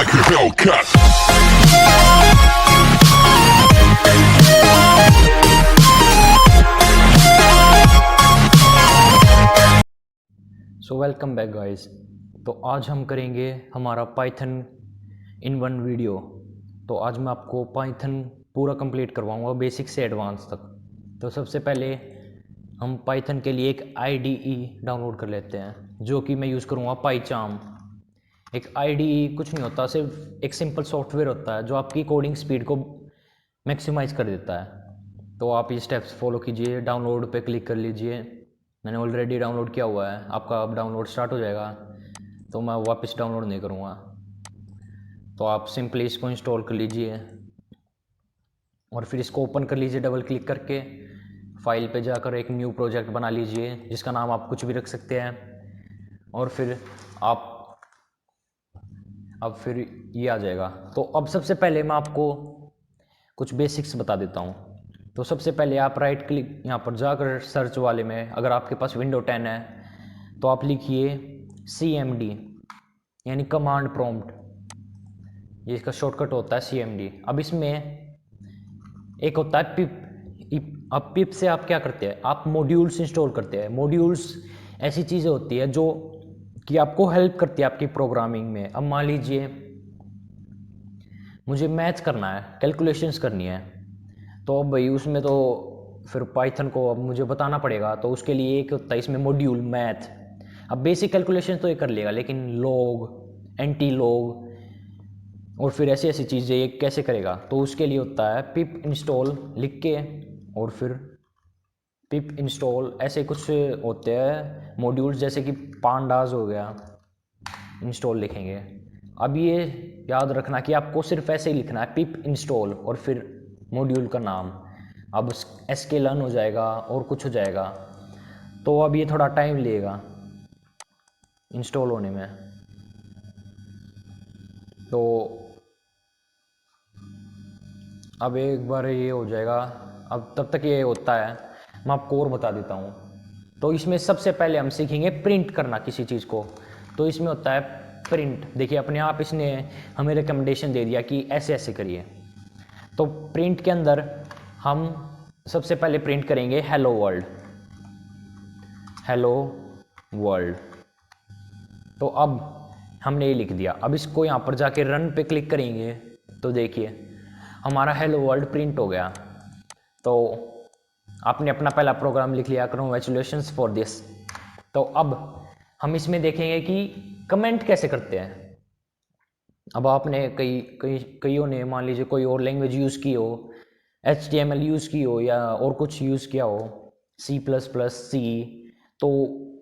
like a Hellcat. So welcome back guys. तो आज हम करेंगे हमारा पाइथन इन वन वीडियो। तो आज मैं आपको पाइथन पूरा कंप्लीट करवाऊंगा बेसिक से एडवांस तक। तो सबसे पहले हम पाइथन के लिए एक आईडीई डाउनलोड कर लेते हैं, जो कि मैं यूज़ करूँगा पाइचार्म। एक आईडीई कुछ नहीं होता, सिर्फ एक सिंपल सॉफ्टवेयर होता है जो आपकी कोडिंग स्पीड को मैक्सिमाइज कर देता है। तो आप ये स्टेप्स फॉलो कीजिए, डाउनलोड पे क्लिक कर लीजिए। मैंने ऑलरेडी डाउनलोड किया हुआ है, आपका अब डाउनलोड स्टार्ट हो जाएगा, तो मैं वापस डाउनलोड नहीं करूँगा। तो आप सिंपली इसको इंस्टॉल कर लीजिए और फिर इसको ओपन कर लीजिए डबल क्लिक करके। फाइल पे जाकर एक न्यू प्रोजेक्ट बना लीजिए जिसका नाम आप कुछ भी रख सकते हैं। और फिर आप अब फिर ये आ जाएगा। तो अब सबसे पहले मैं आपको कुछ बेसिक्स बता देता हूँ। तो सबसे पहले आप राइट क्लिक यहाँ पर जाकर सर्च वाले में, अगर आपके पास विंडो 10 है तो आप लिखिए CMD यानी कमांड प्रॉम्प्ट। ये इसका शॉर्टकट होता है CMD। अब इसमें एक होता है पिप। अब पिप से आप क्या करते हैं, आप मॉड्यूल्स इंस्टॉल करते हैं। मॉड्यूल्स ऐसी चीज़ें होती है जो कि आपको हेल्प करती है आपकी प्रोग्रामिंग में। अब मान लीजिए मुझे मैथ करना है, कैलकुलेशंस करनी है, तो अब भाई उसमें तो फिर पाइथन को अब मुझे बताना पड़ेगा। तो उसके लिए एक होता है इसमें मॉड्यूल मैथ। अब बेसिक कैलकुलेशन तो ये कर लेगा, लेकिन लॉग, एंटी लॉग और फिर ऐसी ऐसी चीज़ें ये कैसे करेगा, तो उसके लिए होता है पिप इंस्टॉल लिख के और फिर पिप इंस्टॉल। ऐसे कुछ होते हैं मॉड्यूल्स, जैसे कि पांडास हो गया, इंस्टॉल लिखेंगे। अब ये याद रखना कि आपको सिर्फ ऐसे ही लिखना है पिप इंस्टॉल और फिर मॉड्यूल का नाम। अब sklearn हो जाएगा और कुछ हो जाएगा। तो अब ये थोड़ा टाइम लेगा इंस्टॉल होने में। तो अब एक बार ये हो जाएगा। अब तब तक ये होता है मैं आपको और बता देता हूँ। तो इसमें सबसे पहले हम सीखेंगे प्रिंट करना किसी चीज़ को। तो इसमें होता है प्रिंट। देखिए अपने आप इसने हमें रिकमेंडेशन दे दिया कि ऐसे ऐसे करिए। तो प्रिंट के अंदर हम सबसे पहले प्रिंट करेंगे हेलो वर्ल्ड। Hello world. तो अब हमने ये लिख दिया। अब इसको यहाँ पर जाके रन पे क्लिक करेंगे तो देखिए हमारा हेलो वर्ल्ड प्रिंट हो गया। तो आपने अपना पहला प्रोग्राम लिख लिया, कंग्रेचुलेशंस फॉर दिस। तो अब हम इसमें देखेंगे कि कमेंट कैसे करते हैं। अब आपने कईयों ने मान लीजिए कोई और लैंग्वेज यूज़ की हो, HTML यूज़ की हो या और कुछ यूज़ किया हो, C++, C। तो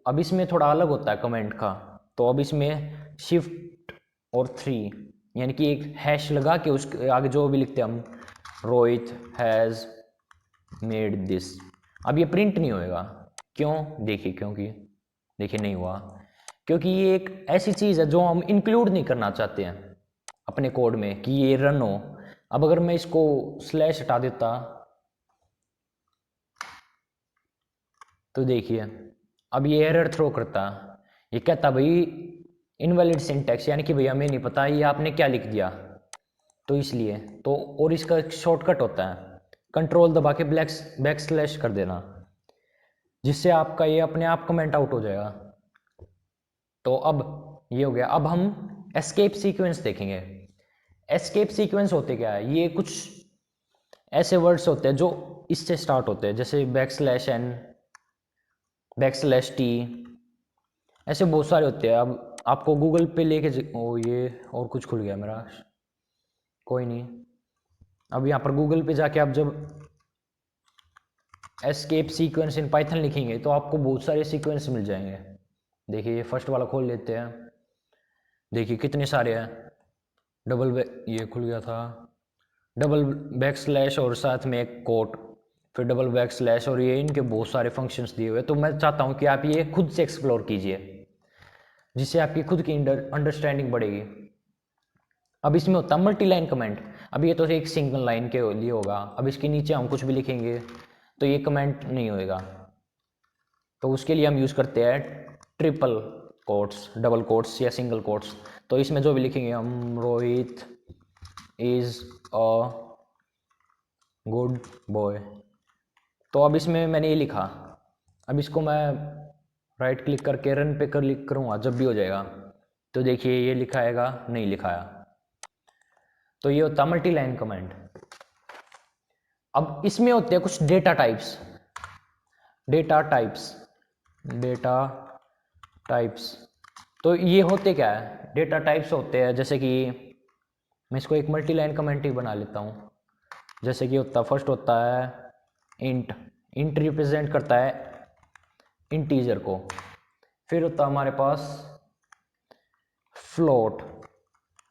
अब इसमें थोड़ा अलग होता है कमेंट का। तो अब इसमें शिफ्ट और 3 यानी कि एक हैश लगा के उसके आगे जो भी लिखते हैं हम, रोहित हैज़ मेड दिस। अब ये प्रिंट नहीं होएगा। क्यों? देखिए क्योंकि देखिए नहीं हुआ, क्योंकि ये एक ऐसी चीज़ है जो हम इंक्लूड नहीं करना चाहते हैं अपने कोड में कि ये रन हो। अब अगर मैं इसको स्लैश हटा देता तो देखिए अब ये एरर थ्रो करता। ये कहता भाई इनवैलिड सिंटैक्स, यानी कि भैया हमें नहीं पता ये आपने क्या लिख दिया। तो इसलिए तो और इसका एक शॉर्टकट होता है, कंट्रोल दबा के बैक स्लैश कर देना, जिससे आपका ये अपने आप कमेंट आउट हो जाएगा। तो अब ये हो गया। अब हम एस्केप सीक्वेंस देखेंगे। एस्केप सीक्वेंस होते क्या है, ये कुछ ऐसे वर्ड्स होते हैं जो इससे स्टार्ट होते हैं, जैसे \n, \t। ऐसे बहुत सारे होते हैं। अब आपको गूगल पे ओ ये और कुछ खुल गया मेरा, कोई नहीं। अब यहाँ पर गूगल पे जाके आप जब एस्केप सीक्वेंस इन पाइथन लिखेंगे तो आपको बहुत सारे सीक्वेंस मिल जाएंगे। देखिए ये फर्स्ट वाला खोल लेते हैं, देखिए कितने सारे हैं। ये खुल गया था, \\, और साथ में एक कोट, फिर \\, और ये इनके बहुत सारे फंक्शंस दिए हुए। तो मैं चाहता हूँ कि आप ये खुद से एक्सप्लोर कीजिए, जिससे आपकी खुद की अंडरस्टैंडिंग बढ़ेगी। अब इसमें होता है मल्टी लाइन कमेंट। अब ये तो एक सिंगल लाइन के लिए होगा। अब इसके नीचे हम कुछ भी लिखेंगे तो ये कमेंट नहीं होएगा। तो उसके लिए हम यूज़ करते हैं ट्रिपल कोट्स, डबल कोट्स या सिंगल कोट्स। तो इसमें जो भी लिखेंगे हम, Rohit is a good boy. तो अब इसमें मैंने ये लिखा, अब इसको मैं राइट क्लिक करके रन पे क्लिक करूँगा जब भी हो जाएगा, तो देखिए ये लिखाएगा, नहीं लिखाया। तो ये होता मल्टी लाइन कमेंट। अब इसमें होते हैं कुछ data types. Data types, data types, तो ये होते क्या है? डेटा टाइप्स होते हैं जैसे कि मैं इसको एक मल्टी लाइन कमेंट ही बना लेता हूँ। जैसे कि होता, फर्स्ट होता है इंट, इंट रिप्रेजेंट करता है इंटीजर को। फिर होता है हमारे पास फ्लोट।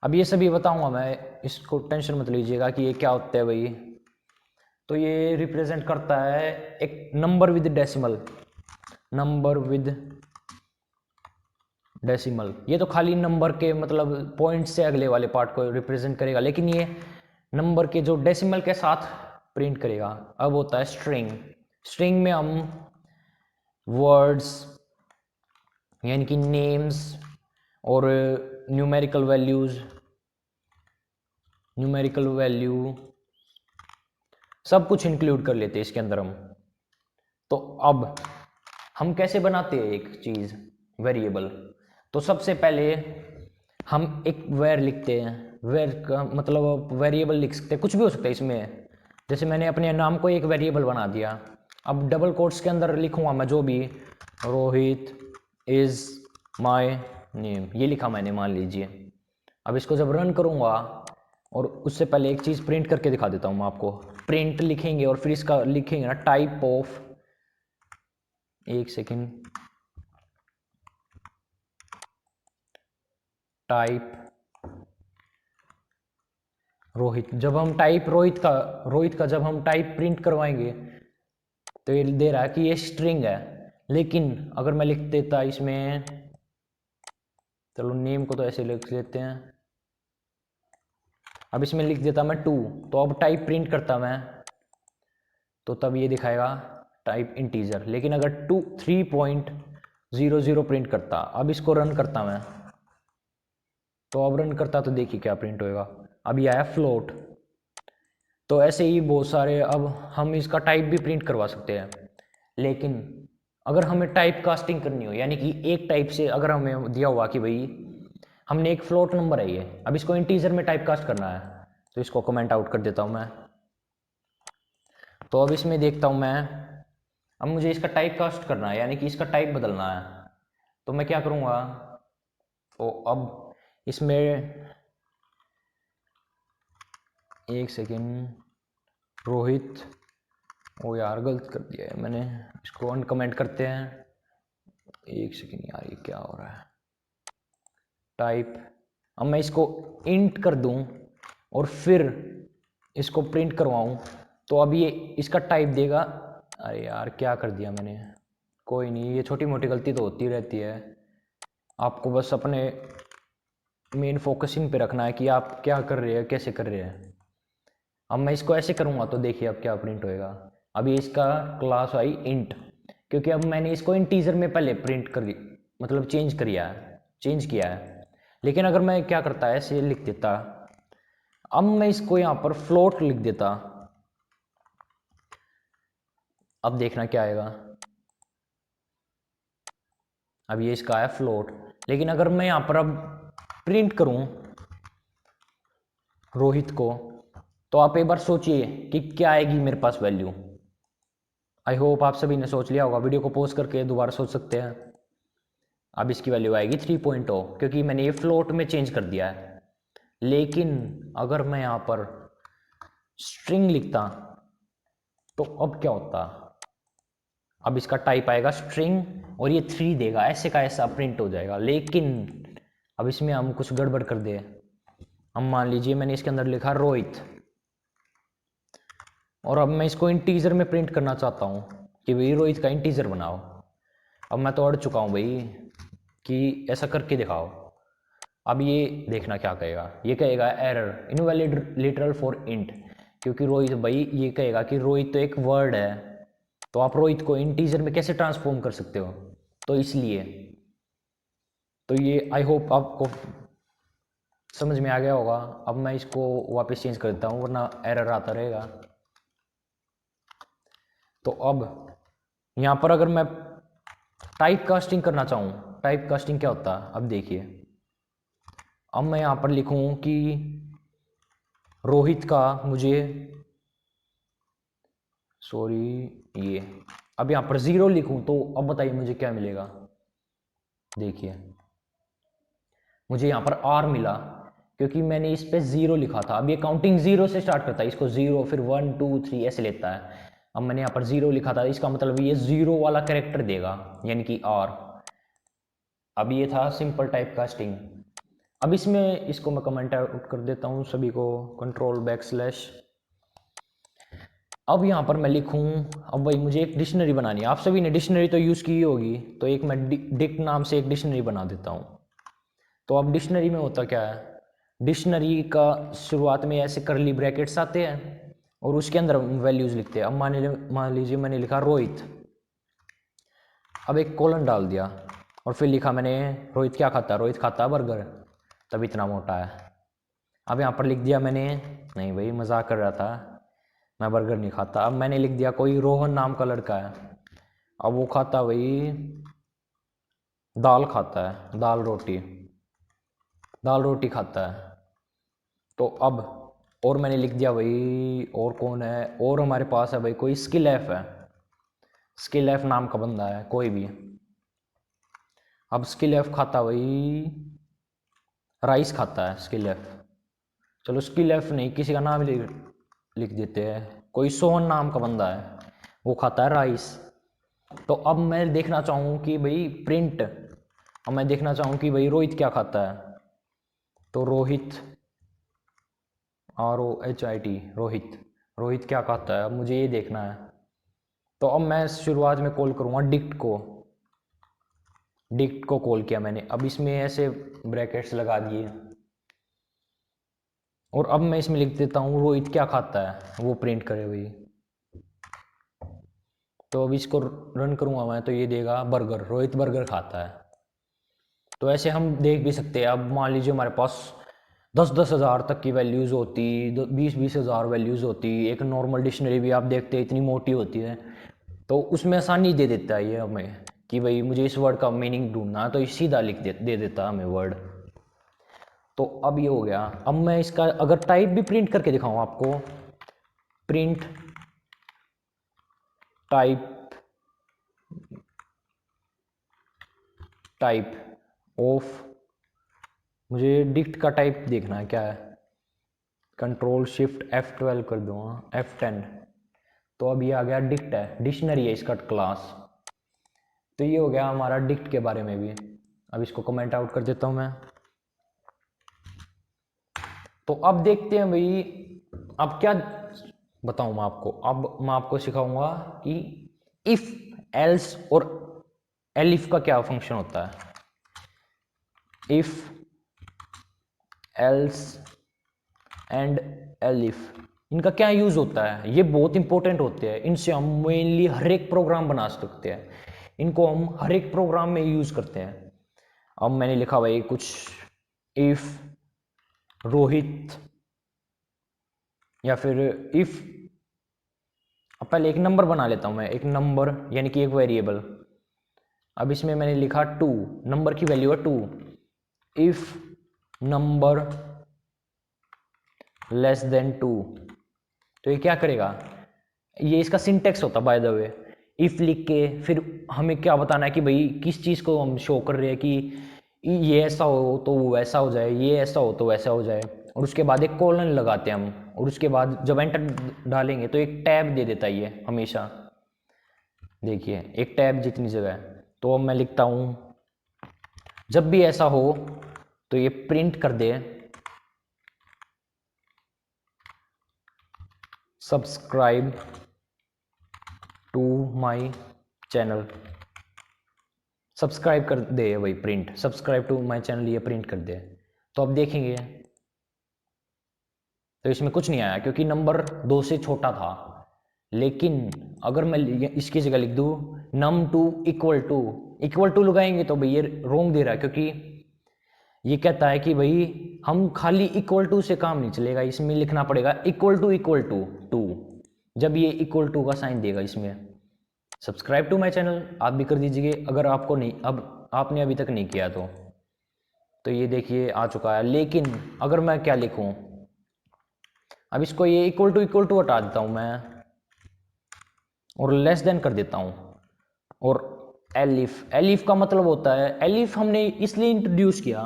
अब ये सभी बताऊंगा मैं, इसको टेंशन मत लीजिएगा कि ये क्या होता है भाई। तो ये रिप्रेजेंट करता है एक number with decimal, number with decimal. ये तो खाली नंबर के मतलब पॉइंट से अगले वाले पार्ट को रिप्रेजेंट करेगा, लेकिन ये नंबर के जो डेसिमल के साथ प्रिंट करेगा। अब होता है स्ट्रिंग। स्ट्रिंग में हम वर्ड्स यानी कि नेम्स और न्यूमेरिकल वैल्यूज, न्यूमेरिकल वैल्यू सब कुछ इंक्लूड कर लेते हैं इसके अंदर हम। तो अब हम कैसे बनाते हैं एक चीज वेरिएबल? तो सबसे पहले हम एक वेर लिखते हैं। वेर का मतलब वेरिएबल लिख सकते हैं, कुछ भी हो सकता है इसमें। जैसे मैंने अपने नाम को एक वेरिएबल बना दिया। अब डबल कोट्स के अंदर लिखूंगा मैं जो भी, रोहित इज माय नेम, ये लिखा मैंने मान लीजिए। अब इसको जब रन करूंगा, और उससे पहले एक चीज़ प्रिंट करके दिखा देता हूँ मैं आपको। प्रिंट लिखेंगे और फिर इसका लिखेंगे ना टाइप ऑफ, एक सेकेंड, टाइप रोहित। जब हम टाइप रोहित का जब हम टाइप प्रिंट करवाएंगे तो ये दे रहा है कि ये स्ट्रिंग है। लेकिन अगर मैं लिख देता इसमें, चलो नेम को तो ऐसे लिख लेते हैं, अब इसमें लिख देता मैं 2, तो अब टाइप प्रिंट करता मैं, तो तब ये दिखाएगा टाइप इंटीजर। लेकिन अगर 3.00 प्रिंट करता, अब इसको रन करता मैं, तो अब रन करता तो देखिए क्या प्रिंट होएगा। अब ये आया फ्लोट। तो ऐसे ही बहुत सारे, अब हम इसका टाइप भी प्रिंट करवा सकते हैं। लेकिन अगर हमें टाइप कास्टिंग करनी हो, यानी कि एक टाइप से अगर हमें दिया हुआ कि भाई हमने एक फ्लोट नंबर है ये, अब इसको इंटीजर में टाइप कास्ट करना है, तो इसको कमेंट आउट कर देता हूँ मैं। तो अब इसमें देखता हूँ मैं, अब मुझे इसका टाइप कास्ट करना है, यानी कि इसका टाइप बदलना है। तो मैं क्या करूँगा, तो अब इसमें एक सेकेंड, रोहित, ओ यार गलत कर दिया है मैंने, इसको अनकमेंट करते हैं। एक सेकेंड यार, ये क्या हो रहा है, टाइप। अब मैं इसको इंट कर दूं और फिर इसको प्रिंट करवाऊं, तो अब ये इसका टाइप देगा। अरे यार क्या कर दिया मैंने, कोई नहीं, ये छोटी मोटी गलती तो होती रहती है। आपको बस अपने मेन फोकसिंग पे रखना है कि आप क्या कर रहे हैं, कैसे कर रहे हैं। अब मैं इसको ऐसे करूँगा तो देखिए अब क्या प्रिंट होएगा। अभी इसका क्लास आई इंट, क्योंकि अब मैंने इसको इंटीजर में पहले प्रिंट कर, मतलब चेंज किया है। लेकिन अगर मैं क्या करता है, ऐसे लिख देता, अब मैं इसको यहाँ पर फ्लोट लिख देता, अब देखना क्या आएगा। अब ये इसका है फ्लोट। लेकिन अगर मैं यहाँ पर अब प्रिंट करूँ रोहित को, तो आप एक बार सोचिए कि क्या आएगी मेरे पास वैल्यू। आई होप आप सभी ने सोच लिया होगा, वीडियो को पॉज करके दोबारा सोच सकते हैं। अब इसकी वैल्यू आएगी 3.0, क्योंकि मैंने ये फ्लोट में चेंज कर दिया है। लेकिन अगर मैं यहाँ पर स्ट्रिंग लिखता, तो अब क्या होता, अब इसका टाइप आएगा स्ट्रिंग और ये 3 देगा, ऐसे का ऐसा प्रिंट हो जाएगा। लेकिन अब इसमें हम कुछ गड़बड़ कर दे। हम मान लीजिए मैंने इसके अंदर लिखा रोहित, और अब मैं इसको इंटीजर में प्रिंट करना चाहता हूँ कि भाई रोहित का इंटीजर बनाओ। अब मैं तो अड़ चुका हूँ भाई कि ऐसा करके दिखाओ। अब ये देखना क्या कहेगा, ये कहेगा error invalid literal for int, क्योंकि रोहित भाई ये कहेगा कि रोहित तो एक वर्ड है, तो आप रोहित को इंटीजर में कैसे ट्रांसफॉर्म कर सकते हो, तो इसलिए। तो ये आई होप आपको समझ में आ गया होगा। अब मैं इसको वापस चेंज कर देता हूँ वरना एरर आता रहेगा। तो अब यहाँ पर अगर मैं टाइप कास्टिंग करना चाहूँ, टाइप कास्टिंग क्या होता है अब देखिए। अब मैं यहाँ पर लिखूँ कि रोहित का मुझे, सॉरी ये, अब यहाँ पर 0 लिखूँ तो अब बताइए मुझे क्या मिलेगा। देखिए मुझे यहाँ पर R मिला क्योंकि मैंने इस पे 0 लिखा था। अब ये काउंटिंग 0 से स्टार्ट करता है, इसको 0 फिर 1 2 3 ऐसे लेता है। अब मैंने यहाँ पर 0 लिखा था, इसका मतलब ये 0 वाला कैरेक्टर देगा यानी कि R। अब ये था सिंपल टाइप कास्टिंग। अब इसमें इसको मैं कमेंट आउट कर देता हूँ सभी को, कंट्रोल बैकस्लैश। अब यहाँ पर मैं लिखूँ, अब भाई मुझे एक डिक्शनरी बनानी है। आप सभी ने डिक्शनरी तो यूज़ की होगी, तो एक मैं डिक्ट नाम से एक डिक्शनरी बना देता हूँ। तो अब डिक्शनरी में होता क्या है, डिक्शनरी का शुरुआत में ऐसे करली ब्रैकेट्स आते हैं और उसके अंदर वैल्यूज़ लिखते हैं। अब मान लीजिए मैंने लिखा रोहित, अब एक कॉलन डाल दिया और फिर लिखा मैंने रोहित क्या खाता है, रोहित खाता है बर्गर, तब इतना मोटा है। अब यहाँ पर लिख दिया मैंने, नहीं भाई मजाक कर रहा था, मैं बर्गर नहीं खाता। अब मैंने लिख दिया कोई रोहन नाम का लड़का है, अब वो खाता भाई दाल खाता है, दाल रोटी खाता है। तो अब और मैंने लिख दिया भाई और कौन है, और हमारे पास है भाई कोई स्किल एफ है, स्किल एफ नाम का बंदा है कोई भी। अब स्किल एफ खाता भाई राइस खाता है स्किल एफ, चलो स्किल एफ नहीं किसी का नाम लिख देते हैं, कोई सोहन नाम का बंदा है वो खाता है राइस। तो अब मैं देखना चाहूँ कि भाई प्रिंट, अब मैं देखना चाहूँ कि भाई रोहित क्या खाता है, तो रोहित ROHIT रोहित, रोहित क्या खाता है अब मुझे ये देखना है। तो अब मैं शुरुआत में कॉल करूँगा डिक्ट को कॉल किया मैंने। अब इसमें ऐसे ब्रैकेट्स लगा दिए और अब मैं इसमें लिख देता हूँ रोहित क्या खाता है, वो प्रिंट करे भाई। तो अब इसको रन करूँगा मैं तो ये देगा बर्गर, रोहित बर्गर खाता है। तो ऐसे हम देख भी सकते हैं। अब मान लीजिए हमारे पास 10-10 हज़ार तक की वैल्यूज़ होती, 20-20 हज़ार वैल्यूज़ होती, एक नॉर्मल डिक्शनरी भी आप देखते हैं इतनी मोटी होती है, तो उसमें आसानी दे देता है ये हमें कि भाई मुझे इस वर्ड का मीनिंग ढूंढना है तो सीधा लिख दे देता है हमें वर्ड। तो अब ये हो गया। अब मैं इसका अगर टाइप भी प्रिंट करके दिखाऊं आपको, प्रिंट टाइप ऑफ, मुझे डिक्ट का टाइप देखना है क्या है, कंट्रोल शिफ्ट F12 कर दूंगा, F10। तो अब ये आ गया डिक्ट है, डिक्शनरी है इसका क्लास। तो ये हो गया हमारा डिक्ट के बारे में भी। अब इसको कमेंट आउट कर देता हूं मैं। तो अब देखते हैं भाई, अब क्या बताऊं मैं आपको, अब मैं आपको सिखाऊंगा कि इफ एल्स और एलिफ का क्या फंक्शन होता है। इफ एल्स एंड एलिफ, इनका क्या यूज होता है, ये बहुत इंपॉर्टेंट होते हैं, इनसे हम मेनली हर एक प्रोग्राम बना सकते हैं, इनको हम हर एक प्रोग्राम में यूज करते हैं। अब मैंने लिखा भाई कुछ इफ रोहित, या फिर इफ, अब पहले एक नंबर बना लेता हूं मैं, एक नंबर यानी कि एक वेरिएबल। अब इसमें मैंने लिखा 2, नंबर की वैल्यू है 2। इफ नंबर लेस देन 2, तो ये क्या करेगा, ये इसका सिंटेक्स होता बाय द वे। इफ लिख के फिर हमें क्या बताना है कि भाई किस चीज़ को हम शो कर रहे हैं कि ये ऐसा हो तो वो वैसा हो जाए, ये ऐसा हो तो वैसा हो जाए, और उसके बाद एक कॉलन लगाते हैं हम, और उसके बाद जब एंटर डालेंगे तो एक टैब दे देता है ये हमेशा। देखिए एक टैब जितनी जगह है। तो अब मैं लिखता हूँ जब भी ऐसा हो तो ये प्रिंट कर दे subscribe to my channel, subscribe कर दे भाई, print subscribe to my channel ये प्रिंट कर दे। तो अब देखेंगे तो इसमें कुछ नहीं आया क्योंकि नंबर 2 से छोटा था। लेकिन अगर मैं इसकी जगह लिख दूँ num2 इक्वल टू लगाएंगे तो भाई ये रोंग दे रहा है, क्योंकि ये कहता है कि भाई हम खाली इक्वल टू से काम नहीं चलेगा, इसमें लिखना पड़ेगा इक्वल टू टू, जब ये इक्वल टू का साइन देगा इसमें। सब्सक्राइब टू माय चैनल आप भी कर दीजिए अगर आपको नहीं, अब आपने अभी तक नहीं किया तो ये देखिए आ चुका है। लेकिन अगर मैं क्या लिखूं, अब इसको ये इक्वल टू हटा देता हूं मैं और लेस देन कर देता हूं। और एलिफ, एलिफ का मतलब होता है, एलिफ हमने इसलिए इंट्रोड्यूस किया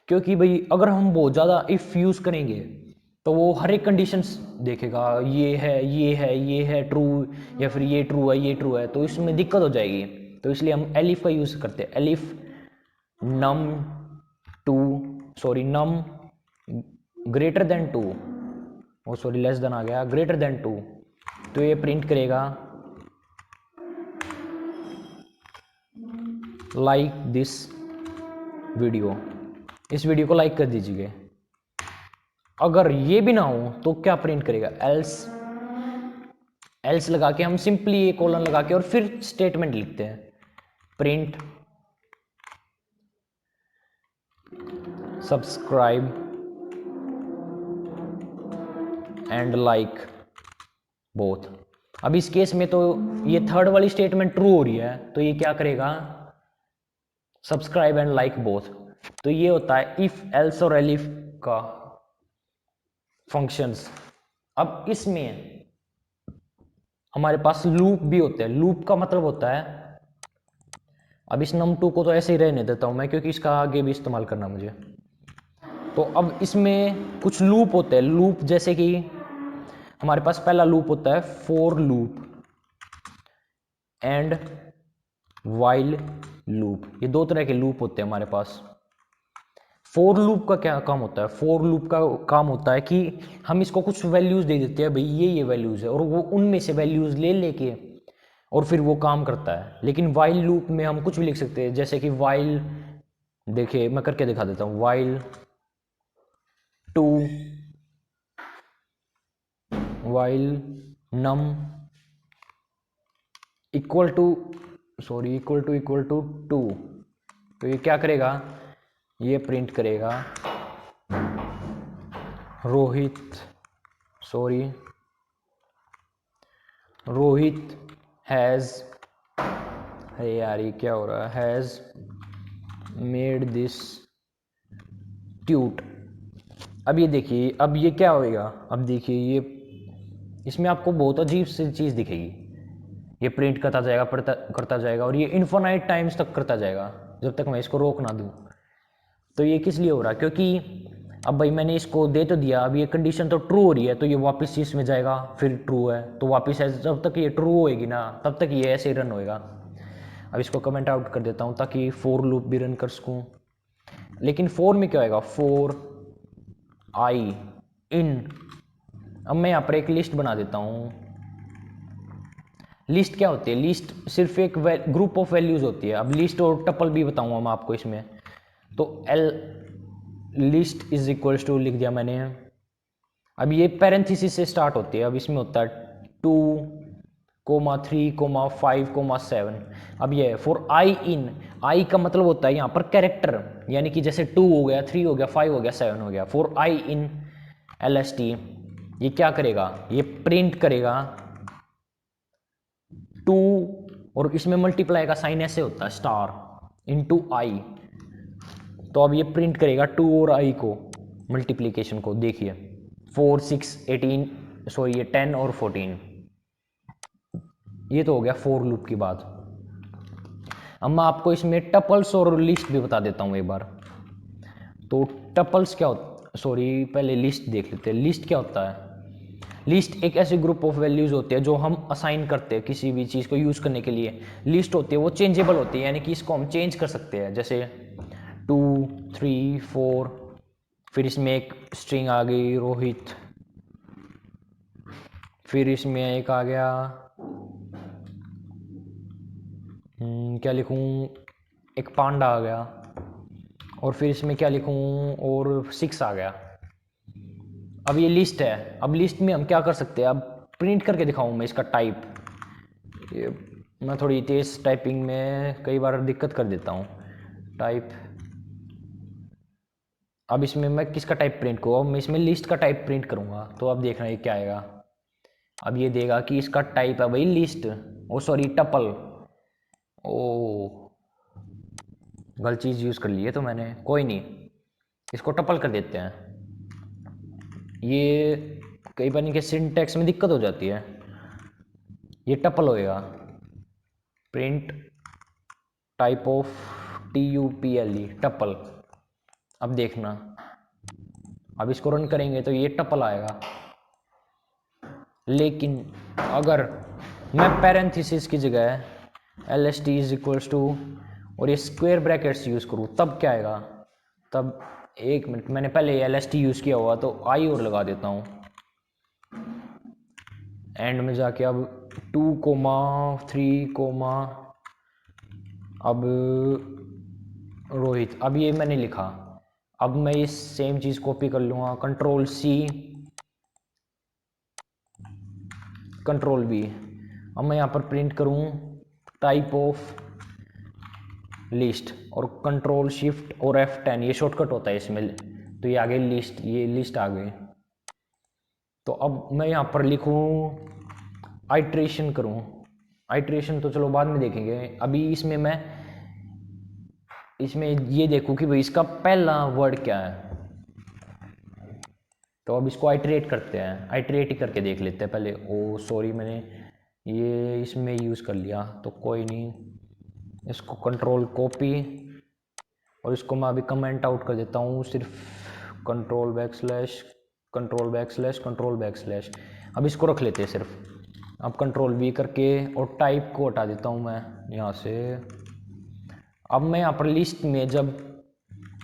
क्योंकि भाई अगर हम बहुत ज़्यादा इफ़ यूज़ करेंगे तो वो हर एक कंडीशंस देखेगा, ये है ये है ये है ट्रू, या फिर ये ट्रू है ये ट्रू है, तो इसमें दिक्कत हो जाएगी। तो इसलिए हम एलिफ का यूज़ करते हैं। Elif num two, sorry num greater than two, वो सॉरी लेस देन आ गया, ग्रेटर देन टू, तो ये प्रिंट करेगा लाइक दिस वीडियो, इस वीडियो को लाइक कर दीजिए। अगर ये भी ना हो तो क्या प्रिंट करेगा, एल्स, एल्स लगा के हम सिंपली ये कॉलन लगा के और फिर स्टेटमेंट लिखते हैं, print subscribe and like both. अब इस केस में तो ये थर्ड वाली स्टेटमेंट ट्रू हो रही है, तो ये क्या करेगा, सब्सक्राइब एंड लाइक बोथ। तो ये होता है इफ एल्स और एलिफ का फंक्शंस। अब इसमें हमारे पास लूप भी होते हैं। लूप का मतलब होता है, अब इस num2 को तो ऐसे ही रहने देता हूं मैं क्योंकि इसका आगे भी इस्तेमाल करना मुझे। तो अब इसमें कुछ लूप होते हैं, लूप जैसे कि हमारे पास पहला लूप होता है for loop and while loop, ये दो तरह के लूप होते हैं हमारे पास। फॉर लूप का क्या काम होता है, फॉर लूप का काम होता है कि हम इसको कुछ वैल्यूज दे देते हैं, भाई ये वैल्यूज है, और वो उनमें से वैल्यूज ले लेके और फिर वो काम करता है। लेकिन वाइल लूप में हम कुछ भी लिख सकते हैं, जैसे कि वाइल, देखिए मैं करके दिखा देता हूँ, while two, while num equal to, sorry equal to two, तो ये क्या करेगा, ये प्रिंट करेगा रोहित, सॉरी रोहित हैज़, अरे यार ये क्या हो रहा है, हैज़ मेड दिस ट्यूट। अब ये देखिए, अब ये क्या होएगा, अब देखिए ये इसमें आपको बहुत अजीब सी चीज़ दिखेगी, ये प्रिंट करता जाएगा करता जाएगा और ये इन्फोनाइट टाइम्स तक करता जाएगा जब तक मैं इसको रोक ना दूँ। तो ये किस लिए हो रहा है, क्योंकि अब भाई मैंने इसको दे तो दिया, अब ये कंडीशन तो ट्रू हो रही है तो ये वापस इसमें जाएगा, फिर ट्रू है तो वापस ऐसे, जब तक ये ट्रू होएगी ना तब तक ये ऐसे ही रन होएगा। अब इसको कमेंट आउट कर देता हूँ ताकि फोर लूप भी रन कर सकूँ। लेकिन फोर में क्या होएगा, फोर आई इन, अब मैं यहाँ पर एक लिस्ट बना देता हूँ। लिस्ट क्या होती है, लिस्ट सिर्फ एक ग्रुप ऑफ वैल्यूज होती है। अब लिस्ट और टपल भी बताऊंगा मैं आपको इसमें। तो l list is equals to लिख दिया मैंने। अब ये पैरेंथेसिस से स्टार्ट होती है, अब इसमें होता है 2,3,5,7। अब ये फॉर आई इन, आई का मतलब होता है यहाँ पर कैरेक्टर, यानी कि जैसे 2 हो गया, 3 हो गया, 5 हो गया, 7 हो गया। फॉर आई इन LST, ये क्या करेगा, ये प्रिंट करेगा 2, और इसमें मल्टीप्लाई का साइन ऐसे होता है स्टार इनटू आई। तो अब ये प्रिंट करेगा 2 और आई को, मल्टीप्लीकेशन को। देखिए 4, 6, 18, सॉरी ये 10 और 14, ये तो हो गया फॉर लूप की बात। अब मैं आपको इसमें टपल्स और लिस्ट भी बता देता हूँ एक बार। तो टपल्स क्या होता, सॉरी पहले लिस्ट देख लेते हैं। लिस्ट क्या होता है, लिस्ट एक ऐसी ग्रुप ऑफ वैल्यूज होती है जो हम असाइन करते हैं किसी भी चीज़ को यूज़ करने के लिए। लिस्ट होती है वो चेंजेबल होती है, यानी कि इसको हम चेंज कर सकते हैं, जैसे 2, 3, 4, फिर इसमें एक स्ट्रिंग आ गई रोहित, फिर इसमें एक आ गया क्या लिखूं, एक पांडा आ गया, और फिर इसमें क्या लिखूं, और 6 आ गया। अब ये लिस्ट है, अब लिस्ट में हम क्या कर सकते हैं, अब प्रिंट करके दिखाऊं मैं इसका टाइप। ये मैं थोड़ी तेज टाइपिंग में कई बार दिक्कत कर देता हूँ। टाइप अब इसमें मैं किसका टाइप प्रिंट करूँ, अब मैं इसमें लिस्ट का टाइप प्रिंट करूँगा, तो अब देखना ये क्या आएगा। अब ये देगा कि इसका टाइप है भाई लिस्ट, ओ सॉरी टपल। ओ गलत चीज़ यूज़ कर ली है तो मैंने, कोई नहीं, इसको टपल कर देते हैं। ये कई बार इनके सिंटैक्स में दिक्कत हो जाती है। ये टपल होएगा, print type of TUPLE tuple. अब देखना, अब इसको रन करेंगे तो ये टपल आएगा। लेकिन अगर मैं पैरेंथेसिस की जगह LST इज इक्वल्स टू और ये स्क्वायर ब्रैकेट्स यूज़ करूँ तब क्या आएगा। तब एक मिनट, मैंने पहले LST यूज़ किया हुआ तो आई और लगा देता हूँ एंड में जाके। अब 2,3, अब रोहित, अब ये मैंने लिखा। अब मैं ये सेम चीज़ कॉपी कर लूँगा, Ctrl+C Ctrl+V। अब मैं यहाँ पर प्रिंट करूँ टाइप ऑफ लिस्ट और Ctrl+Shift और F10, ये शॉर्टकट होता है इसमें, तो ये आ गई लिस्ट, ये लिस्ट आ गई। तो अब मैं यहाँ पर लिखूँ आइट्रेशन करूँ, आइट्रेशन तो चलो बाद में देखेंगे। अभी इसमें ये देखूँ कि भाई इसका पहला वर्ड क्या है। तो अब इसको आइट्रेट करते हैं, आइट्रेट ही करके देख लेते हैं पहले। ओ सॉरी, मैंने ये इसमें यूज़ कर लिया तो कोई नहीं, इसको कंट्रोल कॉपी और इसको मैं अभी कमेंट आउट कर देता हूँ, सिर्फ कंट्रोल बैक स्लैश। अब इसको रख लेते हैं सिर्फ। अब Ctrl+V करके और टाइप को हटा देता हूँ मैं यहाँ से। अब मैं यहाँ पर लिस्ट में जब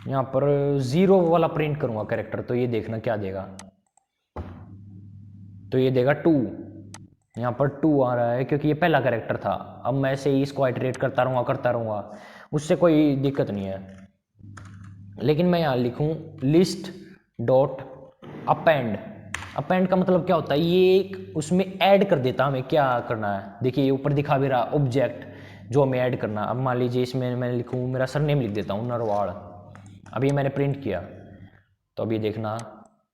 यहाँ पर 0 वाला प्रिंट करूँगा कैरेक्टर, तो ये देखना क्या देगा। तो ये देगा 2, यहाँ पर 2 आ रहा है क्योंकि ये पहला कैरेक्टर था। अब मैं ऐसे ही इसको आइटरेट करता रहूँगा, उससे कोई दिक्कत नहीं है। लेकिन मैं यहाँ लिखूँ लिस्ट डॉट अपेंड। अपेंड का मतलब क्या होता है, ये एक उसमें ऐड कर देता हमें क्या करना है। देखिए ये ऊपर दिखा भी रहा ऑब्जेक्ट जो हमें ऐड करना। अब मान लीजिए इसमें मैं लिखूँ, मेरा सरनेम लिख देता हूँ नरवाड़। अब ये मैंने प्रिंट किया तो अभी देखना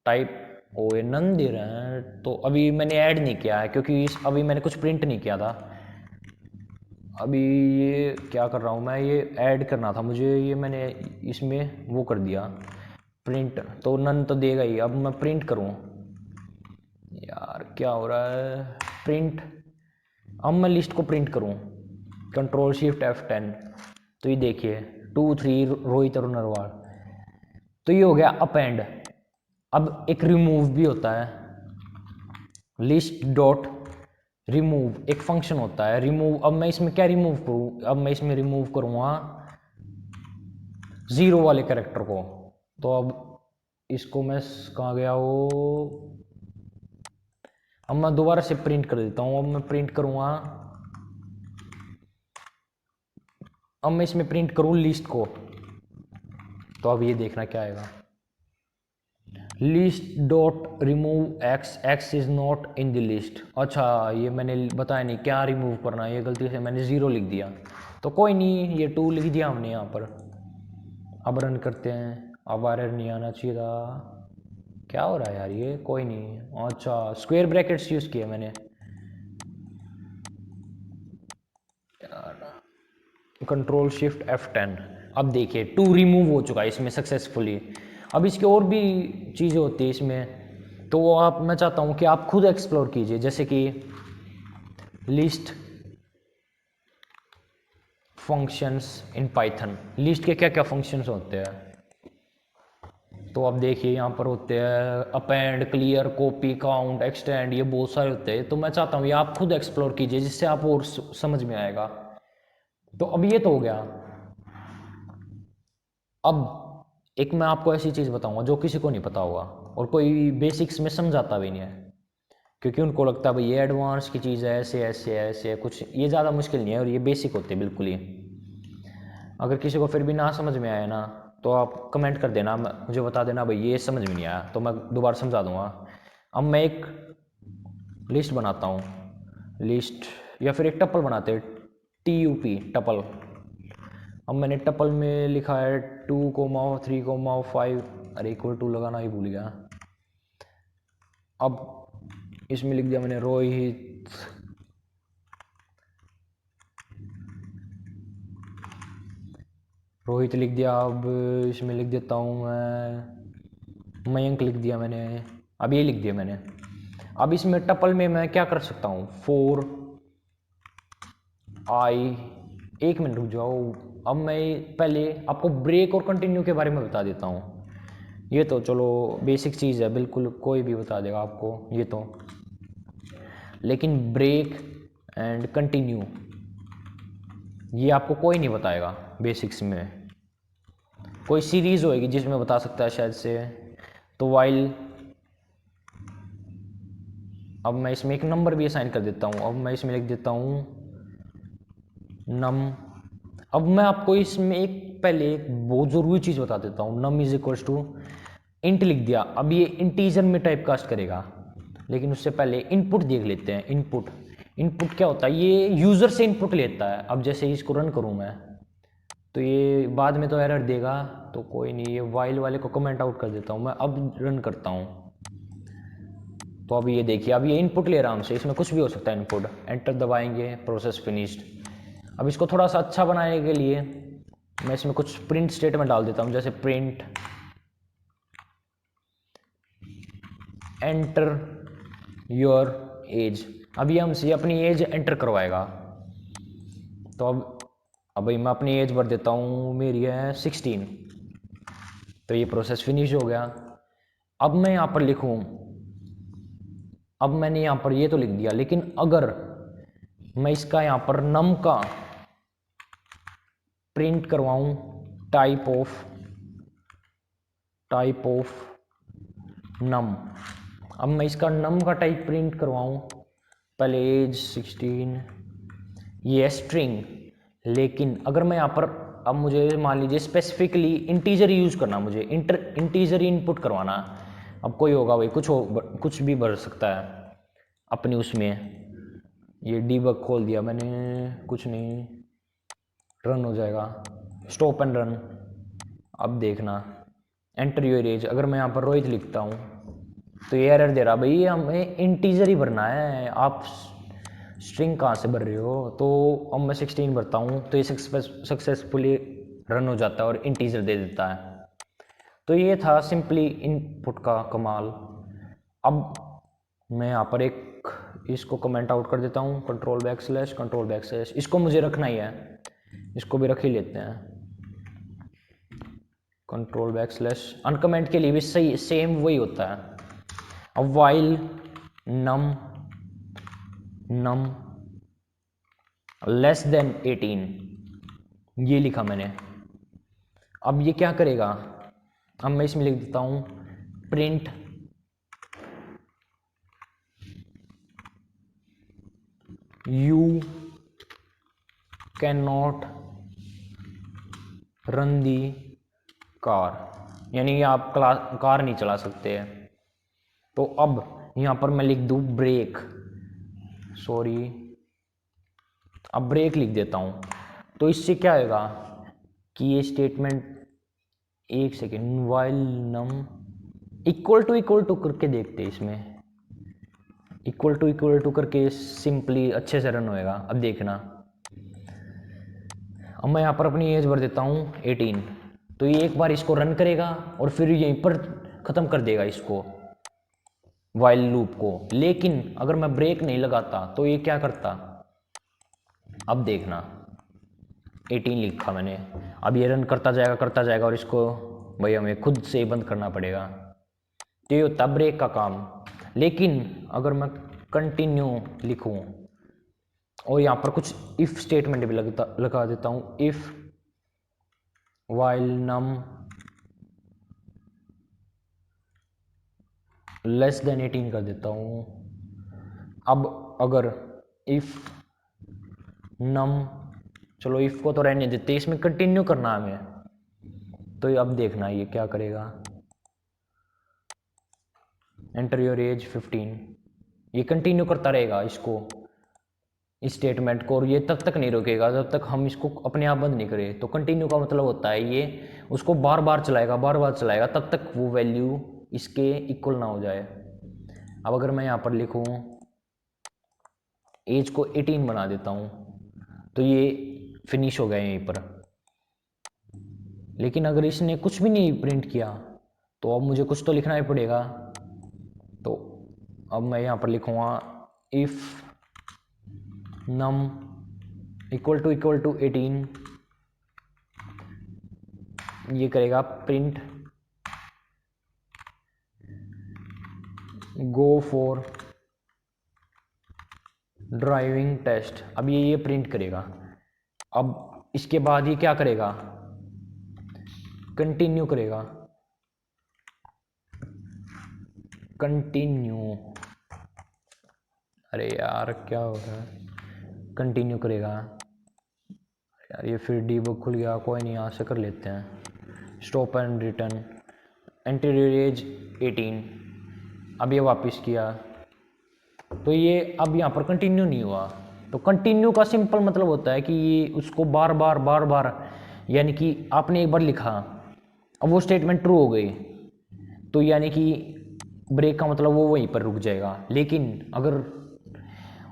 टाइप ओ ये नन दे रहे हैं, तो अभी मैंने ऐड नहीं किया है क्योंकि अभी मैंने कुछ प्रिंट नहीं किया था। अभी ये क्या कर रहा हूँ मैं, ये ऐड करना था मुझे, ये मैंने इसमें वो कर दिया प्रिंट, तो नन तो देगा ही। अब मैं प्रिंट करूँ, यार क्या हो रहा है, प्रिंट। अब मैं लिस्ट को प्रिंट करूँ Ctrl+Shift+F10, तो ये देखिए 2, 3 रोहित और नरवाल, तो ये हो गया अपेंड। अब एक रिमूव भी होता है, लिस्ट डॉट रिमूव एक फंक्शन होता है रिमूव। अब मैं इसमें क्या रिमूव करूँ, अब मैं इसमें रिमूव करूँगा 0 वाले कैरेक्टर को। तो अब इसको मैं कहाँ गया वो, अब मैं दोबारा से प्रिंट कर देता हूँ। अब मैं प्रिंट करूँगा, अब मैं इसमें प्रिंट करूँ लिस्ट को, तो अब ये देखना क्या आएगा, list dot remove x is not in the list. अच्छा ये मैंने बताया नहीं क्या रिमूव करना है, ये गलती से मैंने 0 लिख दिया, तो कोई नहीं, ये 2 लिख दिया हमने यहाँ पर। अब रन करते हैं, अब एरर नहीं आना चाहिए था, क्या हो रहा है यार ये, कोई नहीं। अच्छा स्क्वायर ब्रैकेट्स यूज़ किए मैंने, Ctrl+Shift+F10। अब देखिए 2 रिमूव हो चुका है इसमें सक्सेसफुली। अब इसकी और भी चीज़ें होती है इसमें, तो वो आप, मैं चाहता हूँ कि आप खुद एक्सप्लोर कीजिए, जैसे कि list functions in Python, list के क्या क्या फंक्शंस होते हैं। तो अब देखिए यहाँ पर होते हैं append, clear, copy, count, extend, ये बहुत सारे होते हैं। तो मैं चाहता हूँ ये आप खुद एक्सप्लोर कीजिए जिससे आप और समझ में आएगा। तो अब ये तो हो गया। अब एक मैं आपको ऐसी चीज़ बताऊंगा जो किसी को नहीं पता होगा और कोई बेसिक्स में समझाता भी नहीं है, क्योंकि उनको लगता है भाई ये एडवांस की चीज़ है, ऐसे ऐसे ऐसे है कुछ, ये ज़्यादा मुश्किल नहीं है और ये बेसिक होते हैं बिल्कुल ही। अगर किसी को फिर भी ना समझ में आए ना, तो आप कमेंट कर देना, मुझे बता देना भाई ये समझ में नहीं आया, तो मैं दोबारा समझा दूंगा। अब मैं एक लिस्ट बनाता हूँ, लिस्ट या फिर एक टपल बनाते हैं, TUP टपल। अब मैंने टपल में लिखा है 2, 3, 5 अरे इक्वल टू लगाना ही भूल गया। अब इसमें लिख दिया मैंने रोहित, रोहित लिख दिया। अब इसमें लिख देता हूँ मैं मयंक लिख दिया मैंने। अब ये लिख दिया मैंने। अब इसमें टपल में मैं क्या कर सकता हूँ, 4i, 1 मिनट रुक जाओ। अब मैं पहले आपको ब्रेक और कंटिन्यू के बारे में बता देता हूँ। ये तो चलो बेसिक चीज़ है, बिल्कुल कोई भी बता देगा आपको ये तो। लेकिन ब्रेक एंड कंटिन्यू ये आपको कोई नहीं बताएगा बेसिक्स में। कोई सीरीज होएगी जिसमें बता सकता है शायद से। तो वाइल, अब मैं इसमें एक नंबर भी असाइन कर देता हूँ। अब मैं इसमें लिख देता हूँ नम। अब मैं आपको इसमें एक पहले एक बहुत ज़रूरी चीज़ बता देता हूँ। Num is equals to int लिख दिया। अब ये इंटीजर में टाइप कास्ट करेगा, लेकिन उससे पहले इनपुट देख लेते हैं। इनपुट, इनपुट क्या होता है, ये यूज़र से इनपुट लेता है। अब जैसे इसको रन करूँ मैं, तो ये बाद में तो एरर देगा, तो कोई नहीं, ये वाइल वाले को कमेंट आउट कर देता हूँ मैं। अब रन करता हूँ, तो अभी ये देखिए, अब ये इनपुट ले रहा हूँ हमसे, इसमें कुछ भी हो सकता है इनपुट। एंटर दबाएंगे, प्रोसेस फिनिश्ड। अब इसको थोड़ा सा अच्छा बनाने के लिए मैं इसमें कुछ प्रिंट स्टेटमेंट डाल देता हूँ, जैसे प्रिंट एंटर योर एज। अब ये हमसे अपनी एज एंटर करवाएगा। तो अब भाई मैं अपनी एज भर देता हूँ, मेरी है 16। तो ये प्रोसेस फिनिश हो गया। अब मैं यहाँ पर लिखूँ, अब मैंने यहाँ पर ये तो लिख दिया, लेकिन अगर मैं इसका यहाँ पर नम का प्रिंट करवाऊँ टाइप ऑफ नम, अब मैं इसका नम का टाइप प्रिंट करवाऊँ, पहले एज 16, ये स्ट्रिंग। लेकिन अगर मैं यहाँ पर, अब मुझे मान लीजिए स्पेसिफिकली इंटीजर यूज़ करना, मुझे इंटीजर इनपुट करवाना। अब कोई होगा भाई, कुछ भी भर सकता है अपनी उसमें। ये डीबग खोल दिया मैंने, कुछ नहीं, रन हो जाएगा, स्टॉप एंड रन। अब देखना, एंटर योर एज। अगर मैं यहाँ पर रोहित लिखता हूँ, तो ये एरर दे रहा, भाई हमें इंटीजर ही भरना है, आप स्ट्रिंग कहाँ से भर रहे हो। तो अब मैं 16 भरता हूँ, तो ये सक्सेसफुली रन हो जाता है और इंटीजर दे देता है। तो ये था सिंपली इनपुट का कमाल। अब मैं यहाँ पर एक इसको कमेंट आउट कर देता हूँ, कंट्रोल बैक स्लैश, इसको मुझे रखना ही है, इसको भी रख ही लेते हैं। कंट्रोल बैक स्लैश अनकमेंट के लिए भी सही सेम वही होता है। अब वाइल नम लेस देन 18, ये लिखा मैंने। अब ये क्या करेगा, अब मैं इसमें लिख देता हूँ print you can not run the car, यानी आप कार नहीं चला सकते हैं। तो अब यहाँ पर मैं लिख दूँ ब्रेक, सॉरी, अब ब्रेक लिख देता हूँ। तो इससे क्या होगा कि ये स्टेटमेंट, एक second, while num equal to करके देखते हैं, इसमें इक्वल टू करके सिंपली अच्छे से रन होएगा। अब देखना, अब मैं यहाँ पर अपनी एज भर देता हूँ 18। तो ये एक बार इसको रन करेगा और फिर यहीं पर ख़त्म कर देगा इसको, वाइल लूप को। लेकिन अगर मैं ब्रेक नहीं लगाता तो ये क्या करता, अब देखना, 18 लिखा मैंने। अब ये रन करता जाएगा और इसको भाई हमें खुद से ही बंद करना पड़ेगा। तो ये होता ब्रेक का काम। लेकिन अगर मैं कंटिन्यू लिखूं और यहाँ पर कुछ इफ स्टेटमेंट भी लगा देता हूँ, if while num less than 18 कर देता हूँ। अब अगर इफ नम, चलो इफ को तो रहने देते, इसमें कंटिन्यू करना है हमें। तो अब देखना ये क्या करेगा, एंटर योर एज 15, ये कंटिन्यू करता रहेगा इसको। इस स्टेटमेंट को, और ये तब तक नहीं रुकेगा जब तक हम इसको अपने आप बंद नहीं करें। तो कंटिन्यू का मतलब होता है ये उसको बार बार चलाएगा तब तक वो वैल्यू इसके इक्वल ना हो जाए। अब अगर मैं यहाँ पर लिखूँ एज को 18 बना देता हूँ तो ये फिनिश हो गया यहीं पर। लेकिन अगर इसने कुछ भी नहीं प्रिंट किया तो अब मुझे कुछ तो लिखना ही पड़ेगा। तो अब मैं यहाँ पर लिखूँगा इफ num इक्वल टू 18, ये करेगा print go for driving test. अब ये प्रिंट करेगा। अब इसके बाद ये क्या करेगा, कंटिन्यू करेगा, कंटिन्यू, अरे यार क्या हो गया, कंटिन्यू करेगा। यार ये फिर डीबग खुल गया, कोई नहीं, यहाँ से कर लेते हैं। Stop and return enter age 18। अब ये वापस किया तो ये अब यहाँ पर कंटिन्यू नहीं हुआ। तो कंटिन्यू का सिंपल मतलब होता है कि ये उसको बार बार यानी कि आपने एक बार लिखा, अब वो स्टेटमेंट ट्रू हो गई तो यानी कि ब्रेक का मतलब वो वहीं पर रुक जाएगा। लेकिन अगर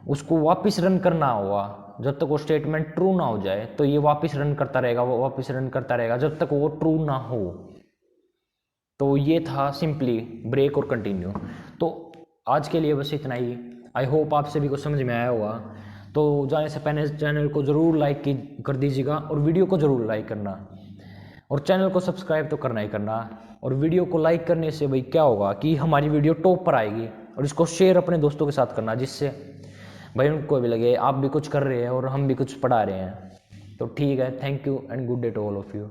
उसको वापस रन करना हुआ जब तक वो स्टेटमेंट ट्रू ना हो जाए तो ये वापस रन करता रहेगा, वो वापस रन करता रहेगा जब तक वो ट्रू ना हो। तो ये था सिंपली ब्रेक और कंटिन्यू। तो आज के लिए बस इतना ही। आई होप आप सभी को समझ में आया होगा। तो जाने से पहले चैनल को ज़रूर लाइक कर दीजिएगा और वीडियो को ज़रूर लाइक करना, और चैनल को सब्सक्राइब तो करना ही करना। और वीडियो को लाइक करने से भाई क्या होगा कि हमारी वीडियो टॉप पर आएगी, और इसको शेयर अपने दोस्तों के साथ करना जिससे भाई उनको भी लगे आप भी कुछ कर रहे हैं और हम भी कुछ पढ़ा रहे हैं। तो ठीक है, thank you and good day to all of you.